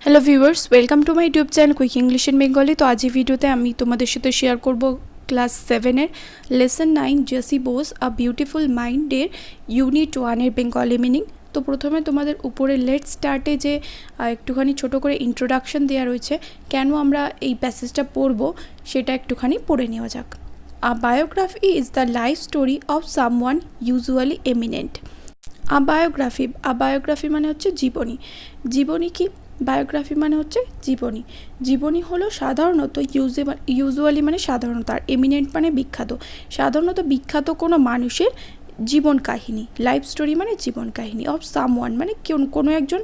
Hello viewers, welcome to my YouTube channel quick English in Bengali. তো আজ এই ভিডিওতে আমি তোমাদের সাথে শেয়ার করব ক্লাস 7-এর lesson 9 J C Bose a beautiful মাইন্ডের ইউনিট 1-এর বেঙ্গলি মিনিং। তো প্রথমে তোমাদের উপরে লেটস স্টার্টে যে একটুখানি ছোট করে ইন্ট্রোডাকশন দেওয়া রয়েছে, কেন আমরা এই প্যাসেজটা পড়ব সেটা একটুখানি পড়ে নেওয়া যাক। A biography is the life story of someone usually eminent. Biography মানে হচ্ছে জীবনী। জীবনী কি? বায়োগ্রাফি মানে হচ্ছে জীবনী। জীবনী হলো সাধারণত ইউজুয়ালি মানে সাধারণত, আর এমিনেন্ট মানে বিখ্যাত। সাধারণত বিখ্যাত কোনো মানুষের জীবন কাহিনী। লাইফ স্টোরি মানে জীবন কাহিনী। অফ সামওয়ান মানে কোনো একজন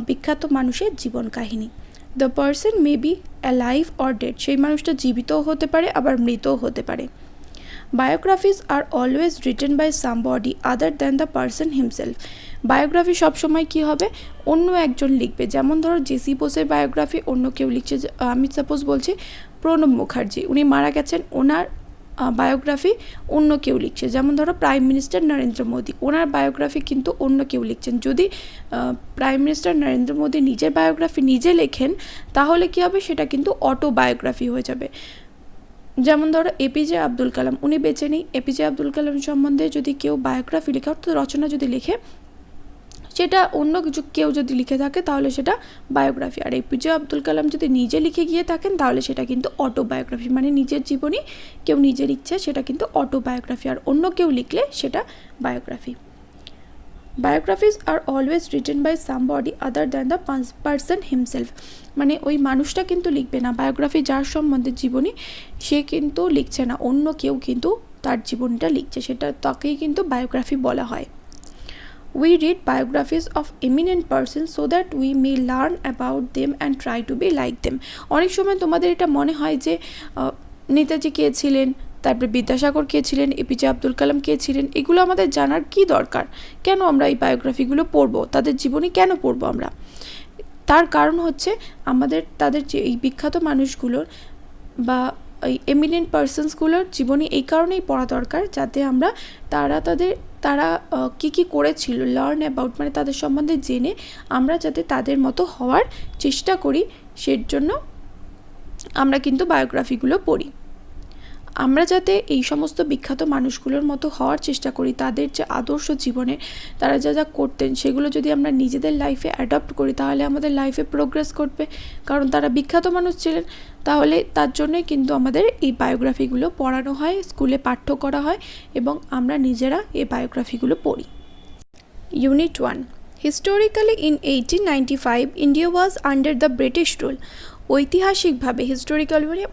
বিখ্যাত মানুষের জীবন কাহিনী। The person may be alive or dead, সেই মানুষটা জীবিতও হতে পারে আবার মৃতও হতে পারে। Biographies are always written by somebody other than the person himself. Biography সবসময় কী হবে? অন্য একজন লিখবে। যেমন ধরো জেসি বোসের বায়োগ্রাফি অন্য কেউ লিখছে। আমি সাপোজ বলছি প্রণব মুখার্জি, উনি মারা গেছেন, ওনার বায়োগ্রাফি অন্য কেউ লিখছে। যেমন ধরো প্রাইম মিনিস্টার নরেন্দ্র মোদী, ওনার বায়োগ্রাফি কিন্তু অন্য কেউ লিখছেন। যদি প্রাইম মিনিস্টার নরেন্দ্র মোদী নিজের বায়োগ্রাফি নিজে লেখেন তাহলে কী হবে? সেটা কিন্তু অটোবায়োগ্রাফি হয়ে যাবে। যেমন ধরো এপিজে আব্দুল কালাম, উনি বেঁচে নেই, এপিজে আব্দুল কালাম সম্বন্ধে যদি কেউ বায়োগ্রাফি লেখে অর্থাৎ রচনা যদি লেখে, সেটা অন্য কিছু কেউ যদি লিখে থাকে তাহলে সেটা বায়োগ্রাফি। আর এপিজে আব্দুল কালাম যদি নিজে লিখে গিয়ে থাকেন তাহলে সেটা কিন্তু অটোবায়োগ্রাফি, মানে নিজের জীবনী কেউ নিজে লিখছে সেটা কিন্তু অটোবায়োগ্রাফি, আর অন্য কেউ লিখলে সেটা biography. Biographies are always written by somebody other than the person himself, মানে ওই মানুষটা কিন্তু লিখবে না। বায়োগ্রাফি যার সম্বন্ধে জীবনী সে কিন্তু লিখছে না, অন্য কেউ কিন্তু তার জীবনটা লিখছে, সেটা তাকেই কিন্তু বায়োগ্রাফি বলা হয়। We read biographies of eminent persons so that we may learn about them and try to be like them. অনেক সময় তোমাদের এটা মনে হয় যে নেতাজি কে ছিলেন, তারপরে বিদ্যাসাগর কে ছিলেন, এপিজে আব্দুল কালাম কে ছিলেন, এগুলো আমাদের জানার কি দরকার? কেন আমরা এই বায়োগ্রাফিগুলো পড়বো? তাদের জীবনী কেন পড়বো আমরা? তার কারণ হচ্ছে তাদের যে এই বিখ্যাত মানুষগুলোর বা এই এমিনেন্ট পার্সনসগুলোর জীবনী এই কারণেই পড়া দরকার যাতে আমরা তারা কী করেছিল, লার্ন অ্যাবাউট মানে তাদের সম্বন্ধে জেনে আমরা যাতে তাদের মতো হওয়ার চেষ্টা করি, সেজন্য আমরা কিন্তু বায়োগ্রাফিগুলো পড়ি। আমরা যাতে এই সমস্ত বিখ্যাত মানুষগুলোর মতো হওয়ার চেষ্টা করি, তাদের যে আদর্শ জীবনে তারা যা যা করতেন সেগুলো যদি আমরা নিজেদের লাইফে অ্যাডপ্ট করি তাহলে আমাদের লাইফে প্রোগ্রেস করবে, কারণ তারা বিখ্যাত মানুষ ছিলেন। তাহলে তার জন্যই কিন্তু আমাদের এই বায়োগ্রাফিগুলো পড়ানো হয়, স্কুলে পাঠ্য করা হয় এবং আমরা নিজেরা এই বায়োগ্রাফিগুলো পড়ি। Unit 1, historically in 1895 India was under the British rule. ঐতিহাসিকভাবে, হিস্টোরিক্যাল মানে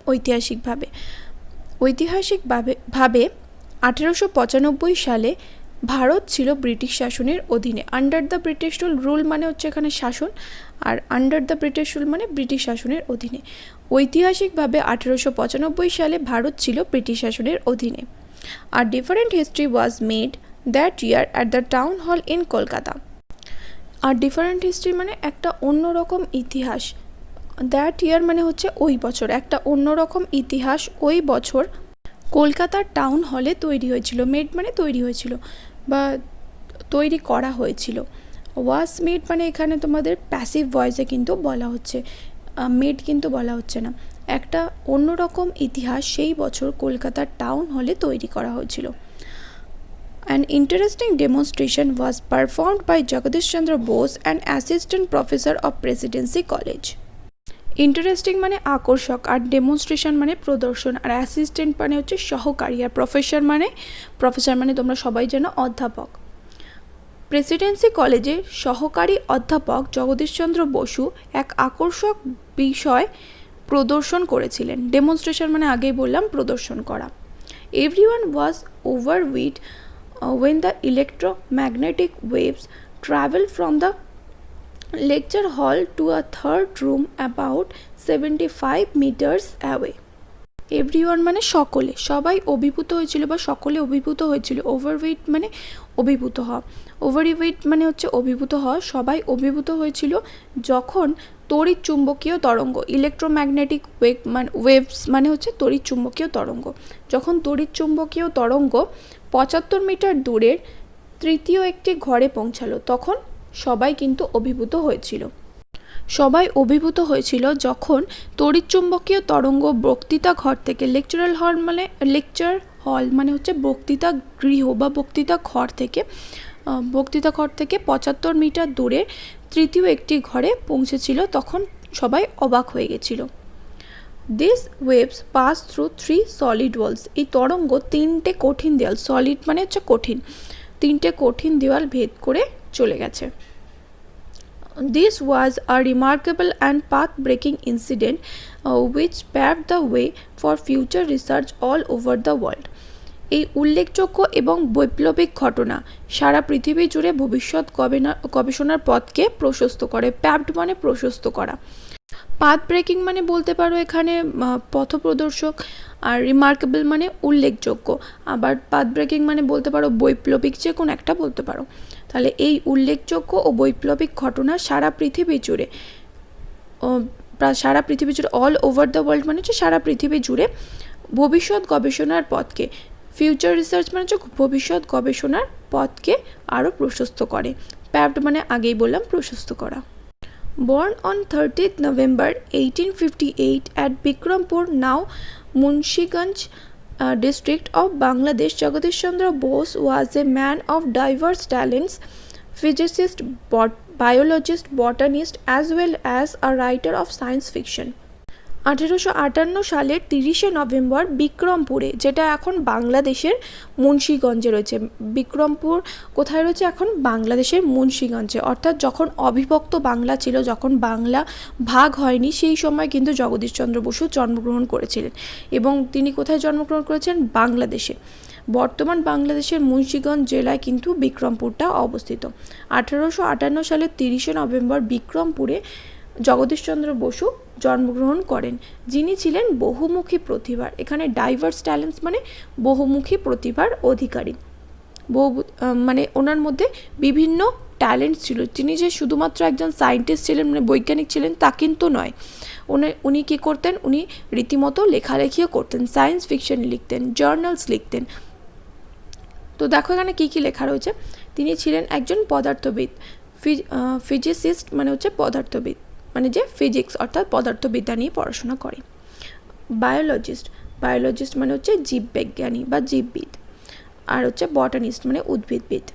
ঐতিহাসিকভাবে 1895 সালে ভারত ছিল ব্রিটিশ শাসনের অধীনে। Under the British rule, rule মানে হচ্ছে এখানে শাসন, আর আন্ডার দ্য ব্রিটিশ রুল মানে ব্রিটিশ শাসনের অধীনে। ঐতিহাসিকভাবে 1895 সালে ভারত ছিল ব্রিটিশ শাসনের অধীনে। আর different history was made that year at the town hall in Kolkata. আর ডিফারেন্ট হিস্ট্রি মানে একটা অন্যরকম ইতিহাস। দ্যাট ইয়ার মানে হচ্ছে ওই বছর, একটা অন্যরকম ইতিহাস ওই বছর কলকাতার টাউন হলে তৈরি হয়েছিল। মেড মানে তৈরি হয়েছিল বা তৈরি করা হয়েছিল। ওয়াজ মেড মানে এখানে তোমাদের প্যাসিভ ভয়েসে কিন্তু বলা হচ্ছে, মেড কিন্তু বলা হচ্ছে না। একটা অন্যরকম ইতিহাস সেই বছর কলকাতার টাউন হলে তৈরি করা হয়েছিল। An interesting demonstration was performed by Jagadish Chandra Bose, an assistant professor of Presidency College. Interesting মানে আকর্ষক, আর ডেমনস্ট্রেশন মানে প্রদর্শন, আর অ্যাসিস্ট্যান্ট মানে হচ্ছে সহকারী, আর প্রফেসর মানে তোমরা সবাই জানো অধ্যাপক। প্রেসিডেন্সি কলেজের সহকারী অধ্যাপক জগদীশচন্দ্র বসু এক আকর্ষক বিষয় প্রদর্শন করেছিলেন। ডেমনস্ট্রেশন মানে আগেই বললাম প্রদর্শন করা। Everyone was overweight when the electromagnetic waves travel from the lecture hall to a third room about 75 meters away. Everyone মানে সকলে, সবাই অভিভূত হয়েছিল বা সকলে অভিভূত হয়েছিল। ওভারওয়েট মানে অভিভূত হওয়া, ওভারওয়েট মানে হচ্ছে অভিভূত হওয়া। সবাই অভিভূত হয়েছিল যখন তড়িৎ চুম্বকীয় তরঙ্গ, ইলেকট্রোম্যাগনেটিক ওয়েভস মানে হচ্ছে তড়িৎ চুম্বকীয় তরঙ্গ, যখন তড়িৎ চুম্বকীয় তরঙ্গ 75 মিটার দূরের তৃতীয় একটি ঘরে পৌঁছালো তখন সবাই কিন্তু অভিভূত হয়েছিল। সবাই অভিভূত হয়েছিল যখন তড়িৎচুম্বকীয় তরঙ্গ বক্তৃতা ঘর থেকে লেকচার হল মানে হচ্ছে বক্তৃতা গৃহ বা বক্তৃতা ঘর থেকে 75 মিটার দূরে তৃতীয় একটি ঘরে পৌঁছেছিল। তখন সবাই অবাক হয়ে গেছিল। This waves pass through 3 solid walls. এই তরঙ্গ 3টে কঠিন দেওয়াল, সলিড মানে হচ্ছে কঠিন, 3টে কঠিন দেওয়াল ভেদ করে চলে গেছে। This was a remarkable and path-breaking incident which paved the way for future research all over the world. এই উল্লেখযোগ্য এবং বৈপ্লবিক ঘটনা সারা পৃথিবী জুড়ে ভবিষ্যৎ গবেষণার পথকে প্রশস্ত করে। প্যাভড মানে প্রশস্ত করা, পাথ ব্রেকিং মানে বলতে পারো এখানে পথপ্রদর্শক, আর রিমার্কেবল মানে উল্লেখযোগ্য, আবার পাথ ব্রেকিং মানে বলতে পারো বৈপ্লবিক, যে কোনো একটা বলতে পারো। তাহলে এই উল্লেখযোগ্য ও বৈপ্লবিক ঘটনা সারা পৃথিবী জুড়ে অল ওভার দ্য ওয়ার্ল্ড মানে হচ্ছে সারা পৃথিবী জুড়ে ভবিষ্যৎ গবেষণার পথকে, ফিউচার রিসার্চ মানে হচ্ছে ভবিষ্যৎ গবেষণার পথকে আরও প্রশস্ত করে। প্যাভড মানে আগেই বললাম প্রশস্ত করা। Born on 30th November 1858 at Bikrampur, now Munshiganj district of Bangladesh, Jagadish Chandra Bose was a man of diverse talents, physicist, biologist, botanist, as well as a writer of science fiction. 1858 সালের 30শে November বিক্রমপুরে, যেটা এখন বাংলাদেশের মুন্সিগঞ্জে রয়েছে, বিক্রমপুর কোথায় রয়েছে এখন বাংলাদেশের মুন্সিগঞ্জে, অর্থাৎ যখন অবিভক্ত বাংলা ছিল, যখন বাংলা ভাগ হয়নি, সেই সময় কিন্তু জগদীশচন্দ্র বসু জন্মগ্রহণ করেছিলেন। এবং তিনি কোথায় জন্মগ্রহণ করেছেন? বাংলাদেশে। বর্তমান বাংলাদেশের মুন্সিগঞ্জ জেলায় কিন্তু বিক্রমপুরটা অবস্থিত। 1858 সালের 30শে নভেম্বর বিক্রমপুরে জগদীশচন্দ্র বসু জন্মগ্রহণ করেন, যিনি ছিলেন বহুমুখী প্রতিভার, এখানে ডাইভার্স ট্যালেন্টস মানে বহুমুখী প্রতিভার অধিকারী। মানে ওনার মধ্যে বিভিন্ন ট্যালেন্ট ছিল। তিনি যে শুধুমাত্র একজন সায়েন্টিস্ট ছিলেন, মানে বৈজ্ঞানিক ছিলেন, তা কিন্তু নয়। উনি কী করতেন? উনি রীতিমতো লেখালেখিও করতেন, সায়েন্স ফিকশন লিখতেন, জার্নালস লিখতেন। তো দেখো এখানে কী কী লেখা রয়েছে। তিনি ছিলেন একজন পদার্থবিদ, ফিজিসিস্ট মানে হচ্ছে পদার্থবিদ, মানে যে ফিজিক্স অর্থাৎ পদার্থবিদ্যা নিয়ে পড়াশোনা করে। বায়োলজিস্ট মানে হচ্ছে জীববিজ্ঞানী বা জীববিদ, আর হচ্ছে বটানিস্ট মানে উদ্ভিদবিদ।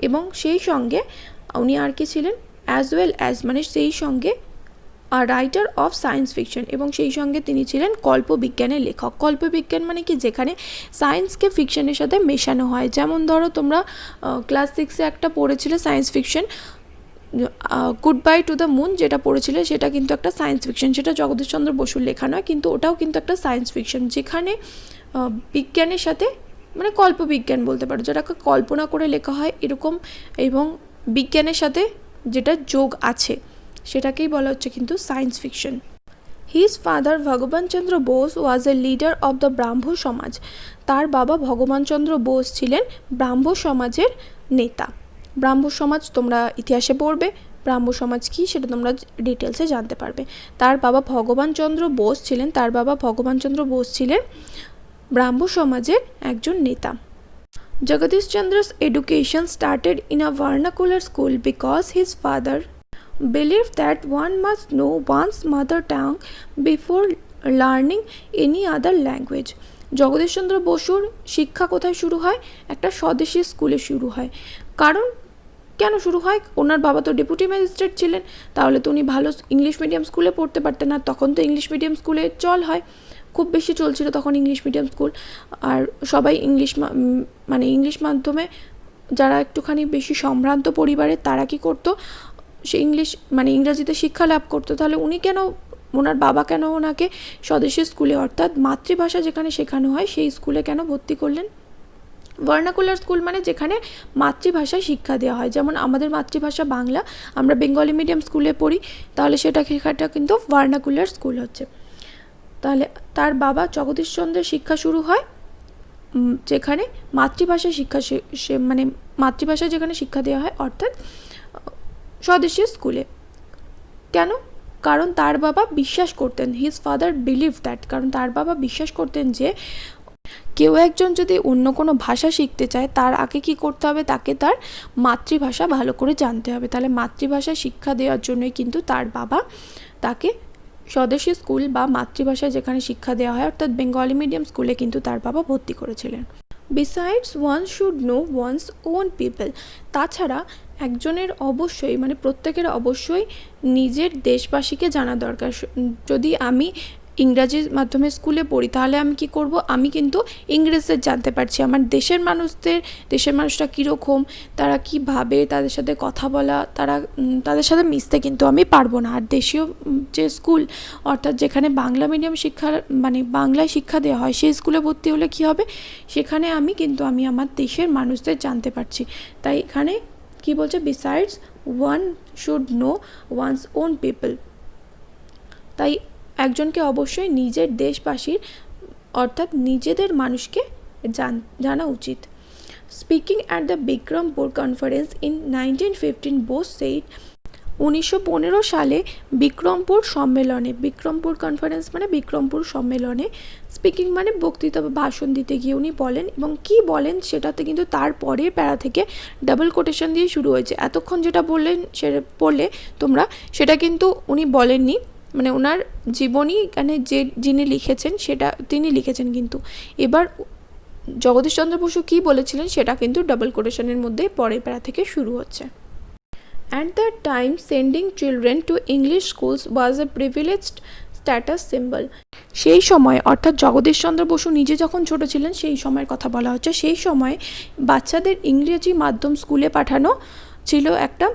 এবং সেই সঙ্গে উনি আর কি ছিলেন? অ্যাজ ওয়েল অ্যাজ মানে সেই সঙ্গে রাইটার অফ সায়েন্স ফিকশন, এবং সেই সঙ্গে তিনি ছিলেন কল্পবিজ্ঞানের লেখক। কল্পবিজ্ঞান মানে কি? যেখানে সায়েন্সকে ফিকশনের সাথে মেশানো হয়। যেমন ধরো তোমরা ক্লাস 6-এ একটা পড়েছিলে science fiction, goodbye to the moon, যেটা পড়েছিলে সেটা কিন্তু একটা সায়েন্স ফিকশন, সেটা জগদীশচন্দ্র বসুর লেখা নয়, কিন্তু ওটাও কিন্তু একটা সায়েন্স ফিকশন, যেখানে বিজ্ঞানের সাথে মানে কল্পবিজ্ঞান বলতে পারো, যেটাকে কল্পনা করে লেখা হয় এরকম, এবং বিজ্ঞানের সাথে যেটা যোগ আছে সেটাকেই বলা হচ্ছে কিন্তু science fiction. His father Bhagawanchandra Bose was a leader of the Brahmo Samaj. তার বাবা ভগবানচন্দ্র বোস ছিলেন ব্রাহ্ম সমাজের নেতা। ব্রাহ্ম সমাজ তোমরা ইতিহাসে পড়বে, ব্রাহ্ম সমাজ কী সেটা তোমরা ডিটেলসে জানতে পারবে। তার বাবা ভগবানচন্দ্র বোস ছিলেন ব্রাহ্ম সমাজের একজন নেতা। Jagadish Chandra's education started in a vernacular school because his father believed that one must know one's mother tongue before learning any other language. Jagadish Chandra বসুর শিক্ষা কোথায় শুরু হয়? একটা স্বদেশী স্কুলে শুরু হয়। কারণ কেন শুরু হয়? ওনার বাবা তো ডেপুটি ম্যাজিস্ট্রেট ছিলেন, তাহলে তো উনি ভালো ইংলিশ মিডিয়াম স্কুলে পড়তে পারতেন না। তখন তো ইংলিশ মিডিয়াম স্কুলে চল হয়, খুব বেশি চলছিল তখন ইংলিশ মিডিয়াম স্কুল। আর সবাই ইংলিশ মাধ্যমে যারা একটুখানি বেশি সম্ভ্রান্ত পরিবারের, তারা কি করতো? সে ইংরাজিতে শিক্ষা লাভ করতো। তাহলে ওনার বাবা কেন ওনাকে স্বদেশী স্কুলে, অর্থাৎ মাতৃভাষা যেখানে শেখানো হয় সেই স্কুলে কেন ভর্তি করলেন? ভার্নাকুলার স্কুল মানে যেখানে মাতৃভাষায় শিক্ষা দেওয়া হয়। যেমন আমাদের মাতৃভাষা বাংলা, আমরা বেঙ্গলি মিডিয়াম স্কুলে পড়ি, তাহলে সেটা কিন্তু ভার্নাকুলার স্কুল হচ্ছে। তাহলে তার বাবা জগদীশচন্দ্রের শিক্ষা শুরু হয় যেখানে মাতৃভাষায় মাতৃভাষায় যেখানে শিক্ষা দেওয়া হয়, অর্থাৎ স্বদেশী স্কুলে। কেন? কারণ তার বাবা বিশ্বাস করতেন, হিজ ফাদার বিলিভ দ্যাট, কারণ তার বাবা বিশ্বাস করতেন যে কেউ একজন যদি অন্য কোনো ভাষা শিখতে চায় তার আগে কী করতে হবে, তাকে তার মাতৃভাষা ভালো করে জানতে হবে। তাহলে মাতৃভাষা শিক্ষা দেওয়ার জন্যই কিন্তু তার বাবা তাকে স্বদেশী স্কুল বা মাতৃভাষায় যেখানে শিক্ষা দেওয়া হয় অর্থাৎ বেঙ্গলি মিডিয়াম স্কুলে কিন্তু তার বাবা ভর্তি করেছিলেন। Besides one should know one's own people, তাছাড়া একজনের অবশ্যই মানে প্রত্যেকের অবশ্যই নিজের দেশবাসীকে জানা দরকার। যদি আমি ইংরাজি মাধ্যমে স্কুলে পড়ি তাহলে আমি কি করব, আমি কিন্তু ইংরেজদের জানতে পারছি, আমার দেশের মানুষরা কীরকম, তারা কী ভাবে, তাদের সাথে কথা বলা, তাদের সাথে মিশতে কিন্তু আমি পারবো না। আর দেশীয় যে স্কুল অর্থাৎ যেখানে বাংলা মিডিয়াম শিক্ষা মানে বাংলায় শিক্ষা দেওয়া হয় সেই স্কুলে ভর্তি হলে কি হবে, সেখানে আমি আমার দেশের মানুষদের জানতে পারছি। তাই এখানে কি বলছে, besides one should know one's own people, তাই একজনকে অবশ্যই নিজের দেশবাসীর অর্থাৎ নিজেদের মানুষকে জানা উচিত। Speaking at the Bikrampur conference in 1915 Bose said, 1915 সালে বিক্রমপুর সম্মেলনে, বিক্রমপুর কনফারেন্স মানে বিক্রমপুর সম্মেলনে, স্পিকিং মানে বক্তৃতা বা ভাষণ দিতে গিয়ে উনি বলেন, এবং কি বলেন সেটাতে কিন্তু তার পরের প্যারা থেকে ডাবল কোটেশন দিয়ে শুরু হয়েছে। এতক্ষণ যেটা বললেন সেটা পড়লে তোমরা, সেটা কিন্তু উনি বলেননি, মানে ওনার জীবনী এখানে যিনি লিখেছেন সেটা তিনি লিখেছেন, কিন্তু এবার জগদীশচন্দ্র বসু কী বলেছিলেন সেটা কিন্তু ডাবল কোটেশনের মধ্যে পরের প্যারা থেকে শুরু হচ্ছে। At that time, sending children to English schools was a privileged status symbol. সেই সময় অর্থাৎ জগদীশচন্দ্র বসু নিজে যখন ছোট ছিলেন সেই সময়ের কথা বলা হচ্ছে, সেই সময় বাচ্চাদের ইংরেজি মাধ্যম স্কুলে পাঠানো ছিল একটা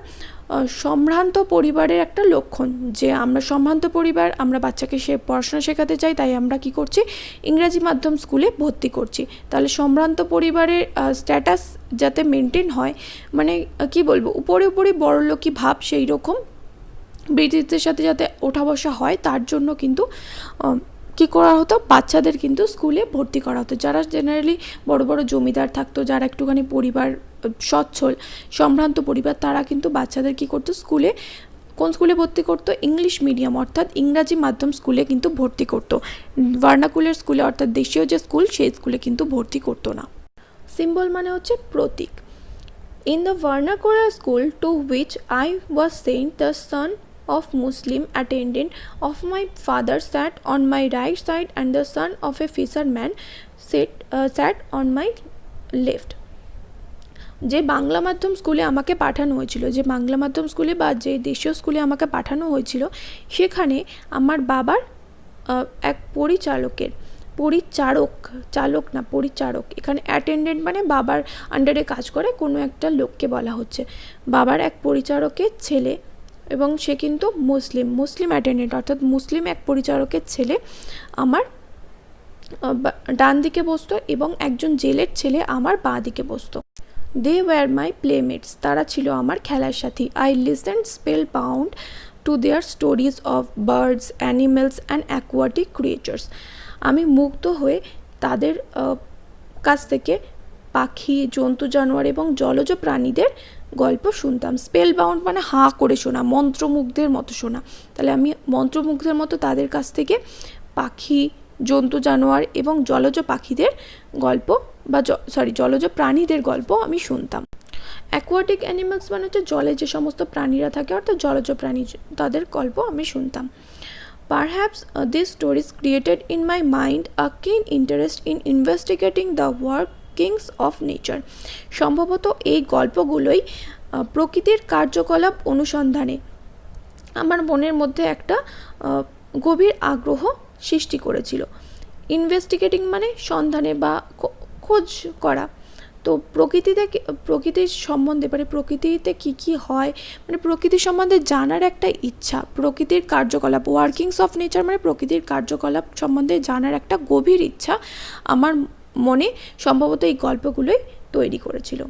সম্ভ্রান্ত পরিবারের একটা লক্ষণ, যে আমরা সম্ভ্রান্ত পরিবার, আমরা বাচ্চাকে পড়াশোনা শেখাতে চাই, তাই আমরা কি করছি, ইংরাজি মাধ্যম স্কুলে ভর্তি করছি। তাহলে সম্ভ্রান্ত পরিবারের স্ট্যাটাস যাতে মেনটেন হয়, মানে কি বলবো, উপরে বড়লোকি ভাব সেই রকম ব্রিটিশদের সাথে যাতে ওঠা বসা হয়, তার জন্য কিন্তু কী করা হতো, বাচ্চাদের কিন্তু স্কুলে ভর্তি করা হতো। যারা জেনারেলি বড় বড় জমিদার থাকতো, যারা একটুখানি পরিবার সচ্ছল সম্ভ্রান্ত পরিবার, তারা কিন্তু বাচ্চাদের কী করতো, কোন স্কুলে ভর্তি করতো, ইংলিশ মিডিয়াম অর্থাৎ ইংরাজি মাধ্যম স্কুলে কিন্তু ভর্তি করতো। ভার্নাকুলার স্কুলে অর্থাৎ দেশীয় যে স্কুল সেই স্কুলে কিন্তু ভর্তি করতো না। সিম্বল মানে হচ্ছে প্রতীক। In the vernacular school to which I was sent, the son of Muslim attendant of my father sat on my right side and the son of a fisherman sat on my left. যে বাংলা মাধ্যম স্কুলে আমাকে পাঠানো হয়েছিল, যে বাংলা মাধ্যম স্কুলে বা যে দেশীয় স্কুলে আমাকে পাঠানো হয়েছিল, সেখানে আমার বাবার এক পরিচারক, এখানে অ্যাটেন্ডেন্ট মানে বাবার আন্ডারে কাজ করে কোনো একটা লোককে বলা হচ্ছে, বাবার এক পরিচারকের ছেলে, এবং সে কিন্তু মুসলিম অ্যাটেন্ডেন্ট অর্থাৎ মুসলিম এক পরিচারকের ছেলে আমার ডান দিকে বসতো, এবং একজন জেলের ছেলে আমার বাঁ দিকে বসতো। দে ওয়ার মাই প্লেমেটস, তারা ছিল আমার খেলার সাথী। I listened spell bound to their stories of birds, animals and aquatic creatures, আমি মুগ্ধ হয়ে তাদের কাছ থেকে পাখি, জন্তু জানোয়ার এবং জলজ প্রাণীদের গল্প শুনতাম। স্পেল বাউন্ড মানে হাঁ করে শোনা, মন্ত্রমুগ্ধের মতো শোনা। তাহলে আমি মন্ত্রমুগ্ধের মতো তাদের কাছ থেকে পাখি, জন্তু জানোয়ার এবং জলজ পাখিদের গল্প বা জলজ প্রাণীদের গল্প আমি শুনতাম। অ্যাকোয়াটিক অ্যানিমালস মানে হচ্ছে জলে যে সমস্ত প্রাণীরা থাকে অর্থাৎ জলজ প্রাণী, তাদের গল্প আমি শুনতাম। Perhaps these stories created in my mind a keen interest in investigating the workings of nature. সম্ভবত এই গল্পগুলোই প্রকৃতির কার্যকলাপ অনুসন্ধানে আমার মনের মধ্যে একটা গভীর আগ্রহ সৃষ্টি করেছিল। ইনভেস্টিগেটিং মানে সন্ধানে বা খোঁজ করা। তো প্রকৃতির সম্বন্ধে মানে প্রকৃতিতে কী হয়, মানে প্রকৃতির সম্বন্ধে জানার একটা ইচ্ছা, প্রকৃতির কার্যকলাপ, ওয়ার্কিংস অফ নেচার মানে প্রকৃতির কার্যকলাপ সম্বন্ধে জানার একটা গভীর ইচ্ছা আমার মনে সম্ভবত এই গল্পগুলোই তৈরি করেছিল।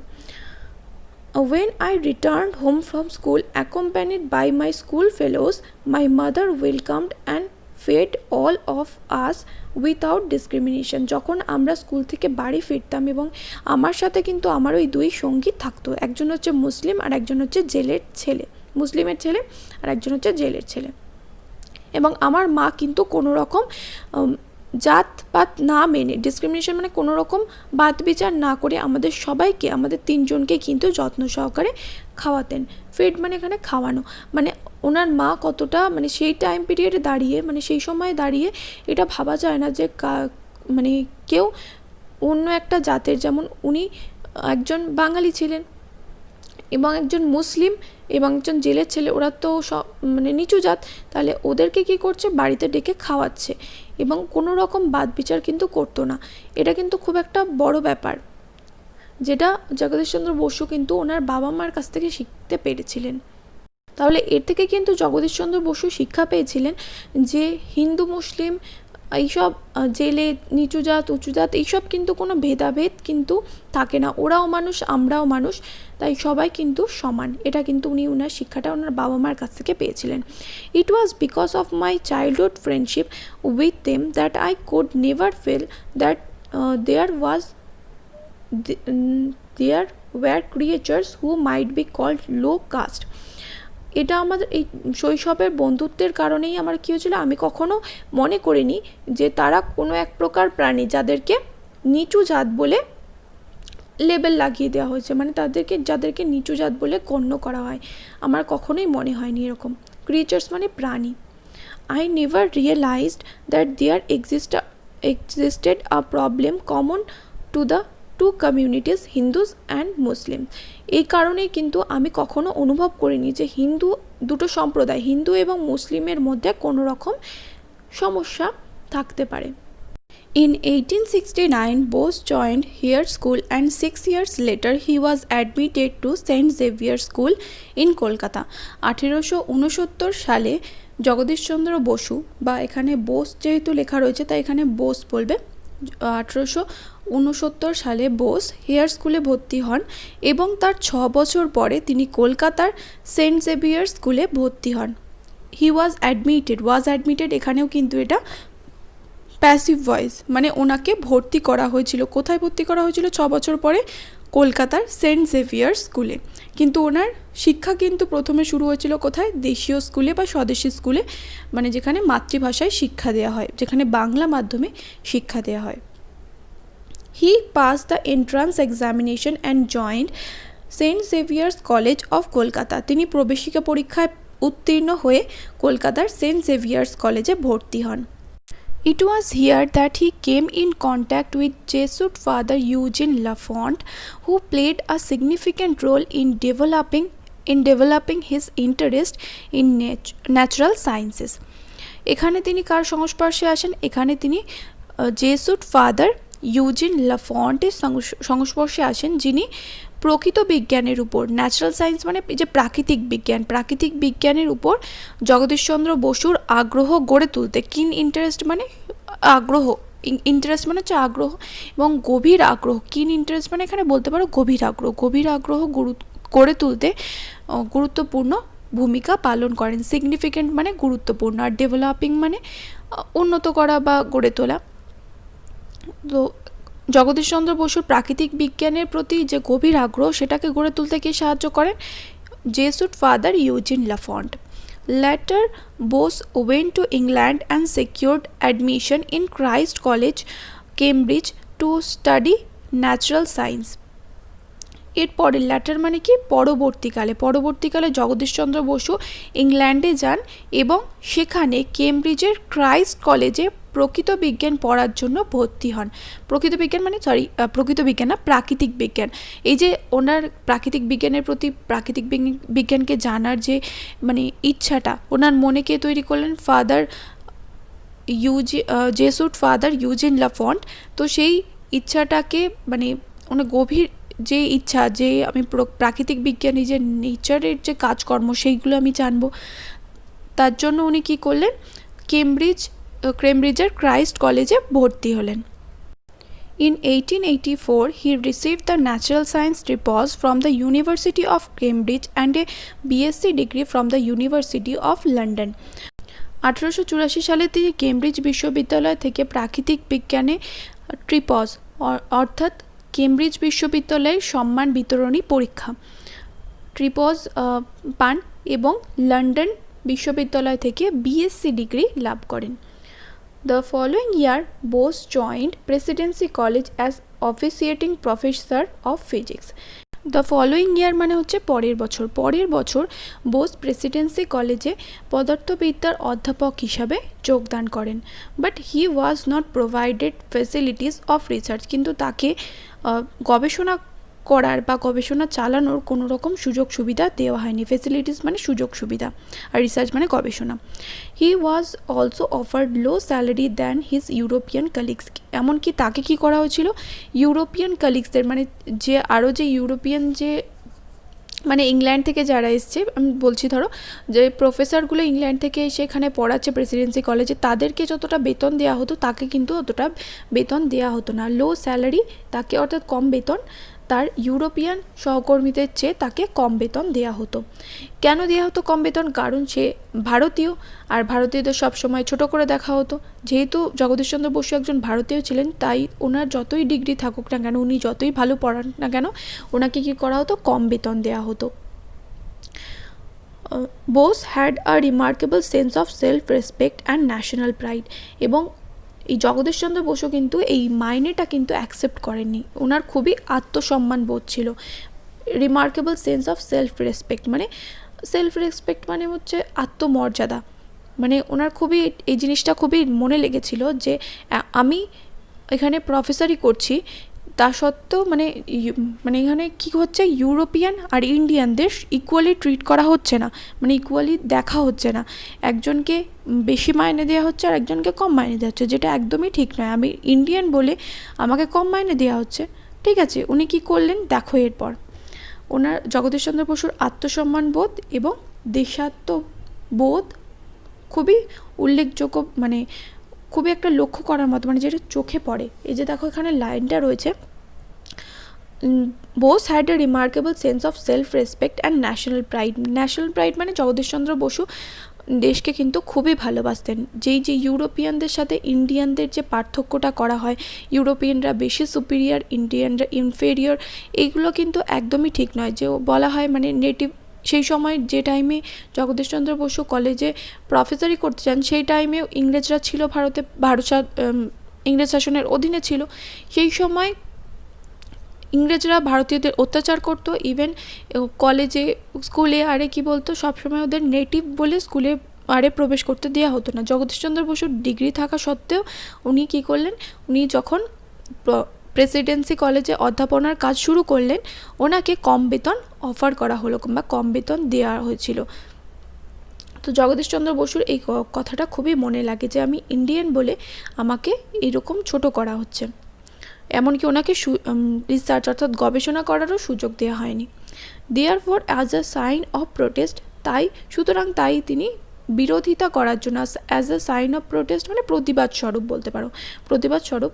When I returned home from school accompanied by my school fellows, my mother welcomed and fed all of us without discrimination. যখন আমরা স্কুল থেকে বাড়ি ফিরতাম এবং আমার সাথে কিন্তু আমার ওই দুই সঙ্গী থাকতো, একজন হচ্ছে মুসলিম আর একজন হচ্ছে মুসলিমের ছেলে আর একজন হচ্ছে জেলের ছেলে, এবং আমার মা কিন্তু কোনো রকম জাতপাত না মেনে, ডিসক্রিমিনেশন মানে কোনো রকম বাদ বিচার না করে আমাদের সবাইকে, আমাদের তিনজনকে কিন্তু যত্ন সহকারে খাওয়াতেন। ফিড মানে এখানে খাওয়ানো, মানে ওনার মা কতটা মানে সেই টাইম পিরিয়ডে দাঁড়িয়ে, মানে সেই সময় দাঁড়িয়ে এটা ভাবা যায় না যে মানে কেউ অন্য একটা জাতের, যেমন উনি একজন বাঙালি ছিলেন এবং একজন মুসলিম এবং একজন জেলের ছেলে, ওরা তো সব মানে নিচু জাত, তাহলে ওদেরকে কী করছে, বাড়িতে ডেকে খাওয়াচ্ছে এবং কোনো রকম বাদ বিচার কিন্তু করতো না। এটা কিন্তু খুব একটা বড় ব্যাপার, যেটা জগদীশচন্দ্র বসু কিন্তু ওনার বাবা মার কাছ থেকে শিখতে পেরেছিলেন। তাহলে এর থেকে কিন্তু জগদীশচন্দ্র বসু শিক্ষা পেয়েছিলেন যে হিন্দু মুসলিম এইসব, জেলে নিচু জাত উঁচু জাত এইসব কিন্তু কোনো ভেদাভেদ কিন্তু থাকে না, ওরাও মানুষ আমরাও মানুষ, তাই সবাই কিন্তু সমান। এটা কিন্তু উনি ওনার শিক্ষাটা ওনার বাবা মার কাছ থেকে পেয়েছিলেন। It was because of my childhood friendship with them that I could never feel that there were creatures who might be called low caste. এটা আমাদের এই শৈশবের বন্ধুত্বের কারণেই আমার কী হয়েছিল, আমি কখনো মনে করিনি যে তারা কোনো এক প্রকার প্রাণী যাদেরকে নিচু জাত বলে লেবেল লাগিয়ে দেওয়া হয়েছে, মানে যাদেরকে নিচু জাত বলে গণ্য করা হয়, আমার কখনোই মনে হয়নি এরকম। ক্রিয়েচার্স মানে প্রাণী। I never realized that there existed a problem common to the two communities, Hindus and Muslim. এই কারণেই কিন্তু আমি কখনো অনুভব করিনি যে দুটো সম্প্রদায়, হিন্দু এবং মুসলিমের মধ্যে কোনো রকম সমস্যা থাকতে পারে। In 1869, Bose joined Hare School and 6 years later he was admitted to St. Xavier School in Kolkata. 1869 সালে জগদীশচন্দ্র বসু, বা এখানে বোস যেহেতু লেখা রয়েছে তাই এখানে বোস বলবে, 1869 সালে বোস হেয়ার স্কুলে ভর্তি হন এবং তার 6 বছর পরে তিনি কলকাতার সেন্ট জেভিয়ার স্কুলে ভর্তি হন। হি ওয়াজ অ্যাডমিটেড, এখানেও কিন্তু এটা প্যাসিভ ভয়েস, মানে ওনাকে ভর্তি করা হয়েছিল। কোথায় ভর্তি করা হয়েছিল? 6 বছর পরে কলকাতার সেন্ট জেভিয়ার স্কুলে। কিন্তু ওনার শিক্ষা কিন্তু প্রথমে শুরু হয়েছিল কোথায়? দেশীয় স্কুলে বা স্বদেশী স্কুলে, মানে যেখানে মাতৃভাষায় শিক্ষা দেওয়া হয়, যেখানে বাংলা মাধ্যমে শিক্ষা দেওয়া হয়। He pass the entrance examination and joined Saint Xavier's College of Kolkata. তিনি প্রবেশিকা পরীক্ষায় উত্তীর্ণ হয়ে কলকাতার সেন্ট জেভিয়ার্স কলেজে ভর্তি হন। It was here that he came in contact with Jesuit Father Eugene Lafont, who played a significant role in developing his interest in natural sciences. এখানে তিনি কার সংস্পর্শে আসেন? এখানে তিনি জেসুট ফাদার ইউজিন লাফন্টের সংস্পর্শে আসেন, যিনি প্রকৃত বিজ্ঞানের উপর, ন্যাচারাল সায়েন্স মানে যে প্রাকৃতিক বিজ্ঞানের উপর জগদীশচন্দ্র বসুর আগ্রহ গড়ে তুলতে, কিন ইন্টারেস্ট মানে আগ্রহ, ইন্টারেস্ট মানে হচ্ছে আগ্রহ এবং গভীর আগ্রহ, কিন ইন্টারেস্ট মানে এখানে বলতে পারো গভীর আগ্রহ গড়ে তুলতে গুরুত্বপূর্ণ ভূমিকা পালন করেন। সিগনিফিক্যান্ট মানে গুরুত্বপূর্ণ, আর ডেভেলপিং মানে উন্নত করা বা গড়ে তোলা। তো জগদীশচন্দ্র বসুর প্রাকৃতিক বিজ্ঞানের প্রতি যে গভীর আগ্রহ, সেটাকে গড়ে তুলতে কে সাহায্য করেন? Jesuit father Eugene Lafont. Later, Bose went to England and secured admission in Christ College, Cambridge, to study natural science. এরপরে ল্যাটার মানে কি? পরবর্তীকালে জগদীশচন্দ্র বসু ইংল্যান্ডে যান এবং সেখানে কেমব্রিজের ক্রাইস্ট কলেজে প্রকৃত বিজ্ঞান পড়ার জন্য ভর্তি হন। প্রাকৃতিক বিজ্ঞান। এই যে ওনার প্রাকৃতিক বিজ্ঞানের প্রতি, প্রাকৃতিক বিজ্ঞানকে জানার যে মানে ইচ্ছাটা ওনার মনে কে তৈরি করলেন? জেসুট ফাদার ইউজিন লাফন্ট। তো সেই ইচ্ছাটাকে মানে ওনার গভীর যে ইচ্ছা, যে আমি প্রাকৃতিক বিজ্ঞানী যে নেচারের যে কাজকর্ম সেইগুলো আমি জানবো, তার জন্য উনি কী করলেন? কেমব্রিজের ক্রাইস্ট কলেজে ভর্তি হলেন। In 1884, he received the Natural Science Diplomas from the University of Cambridge and a BSc degree from the University of London. 1884 সালে তিনি কেমব্রিজ বিশ্ববিদ্যালয় থেকে প্রাকৃতিক বিজ্ঞানে ট্রিপজ অর্থাৎ কেমব্রিজ বিশ্ববিদ্যালয়ের সম্মান বিতরণী পরীক্ষা ট্রিপজ পান এবং লন্ডন বিশ্ববিদ্যালয় থেকে বিএসসি ডিগ্রি লাভ করেন। The following year, Bose joined Presidency College as officiating professor of physics. The following year মানে হচ্ছে পরের বছর বোস প্রেসিডেন্সি কলেজে পদার্থবিদ্যার অধ্যাপক হিসাবে যোগদান করেন। But he was not provided facilities of research, কিন্তু তাকে গবেষণা করার বা গবেষণা চালানোর কোনো রকম সুযোগ সুবিধা দেওয়া হয়নি। ফেসিলিটিস মানে সুযোগ সুবিধা, আর রিসার্চ মানে গবেষণা। He was also offered low salary than his European colleagues, এমনকি তাকে কি করা হয়েছিল, ইউরোপিয়ান কালিগসদের মানে যে ইউরোপিয়ান যে মানে ইংল্যান্ড থেকে যারা এসছে, আমি বলছি ধরো যে প্রফেসরগুলো ইংল্যান্ড থেকে এসে এখানে পড়াচ্ছে প্রেসিডেন্সি কলেজে, তাদেরকে যতটা বেতন দেওয়া হতো তাকে কিন্তু অতটা বেতন দেওয়া হতো না। লো স্যালারি, তাকে অর্থাৎ কম বেতন, তার ইউরোপিয়ান সহকর্মীদের চেয়ে তাকে কম বেতন দেওয়া হতো। কেন দেওয়া হতো কম বেতন? কারণ সে ভারতীয়, আর ভারতীয়দের সবসময় ছোট করে দেখা হতো। যেহেতু জগদীশচন্দ্র বসু একজন ভারতীয় ছিলেন, তাই ওনার যতই ডিগ্রি থাকুক না কেন, উনি যতই ভালো পড়ান না কেন, ওনাকে কী করা হতো, কম বেতন দেওয়া হতো। Bose had a remarkable sense of self respect and national pride, এবং এই জগদীশচন্দ্র বসু কিন্তু এই মাইনেটা কিন্তু অ্যাকসেপ্ট করেননি। ওনার খুবই আত্মসম্মান বোধ ছিল। Remarkable sense of self respect মানে হচ্ছে আত্মমর্যাদা, মানে ওনার খুবই এই জিনিসটা খুবই মনে লেগেছিল যে আমি এখানে প্রফেসরই করছি, তা সত্ত্বেও মানে এখানে কী হচ্ছে, ইউরোপিয়ান আর ইন্ডিয়ানদের ইকুয়ালি ট্রিট করা হচ্ছে না, মানে ইকুয়ালি দেখা হচ্ছে না। একজনকে বেশি মাইনে দেওয়া হচ্ছে আর একজনকে কম মাইনে দেওয়া হচ্ছে, যেটা একদমই ঠিক নয়। আমি ইন্ডিয়ান বলে আমাকে কম মাইনে দেওয়া হচ্ছে, ঠিক আছে। উনি কী করলেন দেখো, এরপর ওনার জগদীশচন্দ্র বসুর আত্মসম্মান বোধ এবং দেশাত্মবোধ খুবই উল্লেখযোগ্য, মানে খুবই একটা লক্ষ্য করার মতো, মানে যেটা চোখে পড়ে। এই যে দেখো এখানে লাইনটা রয়েছে, Bose had a remarkable sense of self respect and national pride মানে জগদীশচন্দ্র বসু দেশকে কিন্তু খুবই ভালোবাসতেন। যে ইউরোপিয়ানদের সাথে ইন্ডিয়ানদের যে পার্থক্যটা করা হয়, ইউরোপিয়ানরা বেশি সুপিরিয়ার, ইন্ডিয়ানরা ইনফেরিয়র, এইগুলো কিন্তু একদমই ঠিক নয়। যে বলা হয় মানে নেটিভ, সেই সময় যে টাইমে জগদীশচন্দ্র বসু কলেজে প্রফেসরি করতে চান, সেই টাইমে ইংরেজরা ছিল ইংরেজ শাসনের অধীনে ছিল। সেই সময় ইংরেজরা ভারতীয়দের অত্যাচার করতো, ইভেন কলেজে স্কুলে আরে কি বলতো, সবসময় ওদের নেটিভ বলে স্কুলে আরে প্রবেশ করতে দেওয়া হতো না। জগদীশচন্দ্র বসুর ডিগ্রি থাকা সত্ত্বেও উনি কী করলেন, উনি যখন প্রেসিডেন্সি কলেজে অধ্যাপনার কাজ শুরু করলেন, ওনাকে কম বেতন অফার করা হলো কিংবা কম বেতন দেওয়া হয়েছিল। তো জগদীশচন্দ্র বসুর এই কথাটা খুবই মনে লাগে যে আমি ইন্ডিয়ান বলে আমাকে এরকম ছোট করা হচ্ছে। এমনকি ওনাকে রিসার্চ অর্থাৎ গবেষণা করারও সুযোগ দেওয়া হয়নি। Therefore as a sign of protest, তাই তিনি বিরোধিতা করার জন্য, as a sign of protest মানে প্রতিবাদ স্বরূপ বলতে পারো, প্রতিবাদ স্বরূপ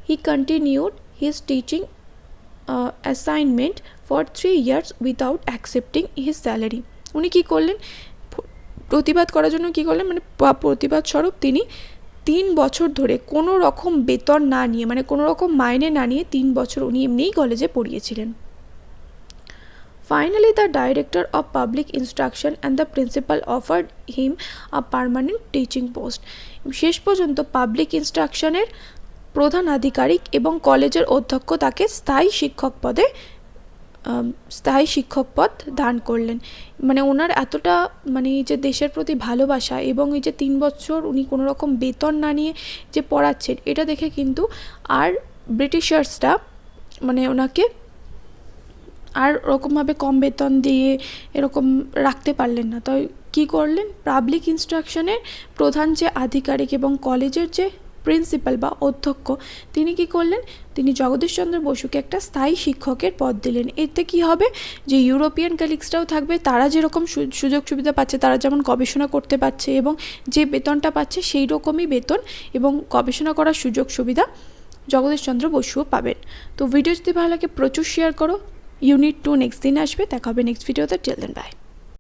he continued his teaching assignment for 3 years without accepting his salary. উনি কী করলেন, প্রতিবাদ করার জন্য কী করলেন, মানে প্রতিবাদ স্বরূপ তিনি 3 বছর ধরে কোনো রকম বেতন না নিয়ে, মানে কোনো রকম মাইনে না নিয়ে 3 বছর উনি এমনিই কলেজে পড়িয়েছিলেন। Finally the director of public instruction and the principal offered him a permanent teaching post. শেষ পর্যন্ত পাবলিক ইনস্ট্রাকশনের প্রধান আধিকারিক এবং কলেজের অধ্যক্ষ তাকে স্থায়ী শিক্ষক পদ দান করলেন। মানে ওনার এতটা মানে এই যে দেশের প্রতি ভালোবাসা এবং এই যে 3 বছর উনি কোনো রকম বেতন না নিয়ে যে পড়াচ্ছেন, এটা দেখে কিন্তু আর ব্রিটিশার্সরা মানে ওনাকে আর ওরকমভাবে কম বেতন দিয়ে এরকম রাখতে পারলেন না। তাই কী করলেন, পাবলিক ইনস্ট্রাকশনের প্রধান যে আধিকারিক এবং কলেজের যে প্রিন্সিপাল বা অধ্যক্ষ, তিনি কী করলেন, তিনি জগদীশচন্দ্র বসুকে একটা স্থায়ী শিক্ষকের পদ দিলেন। এতে কি হবে, যে ইউরোপিয়ান কালিগসরাও থাকবে, তারা যেরকম সুযোগ সুবিধা পাচ্ছে, তারা যেমন গবেষণা করতে পারছে এবং যে বেতনটা পাচ্ছে সেই রকমই বেতন এবং গবেষণা করার সুযোগ সুবিধা জগদীশচন্দ্র বসুও পাবেন। তো ভিডিও যদি ভালো লাগে প্রচুর শেয়ার করো। ইউনিট 2 নেক্সট দিন আসবে, দেখা হবে নেক্সট ভিডিওতে। Till then by.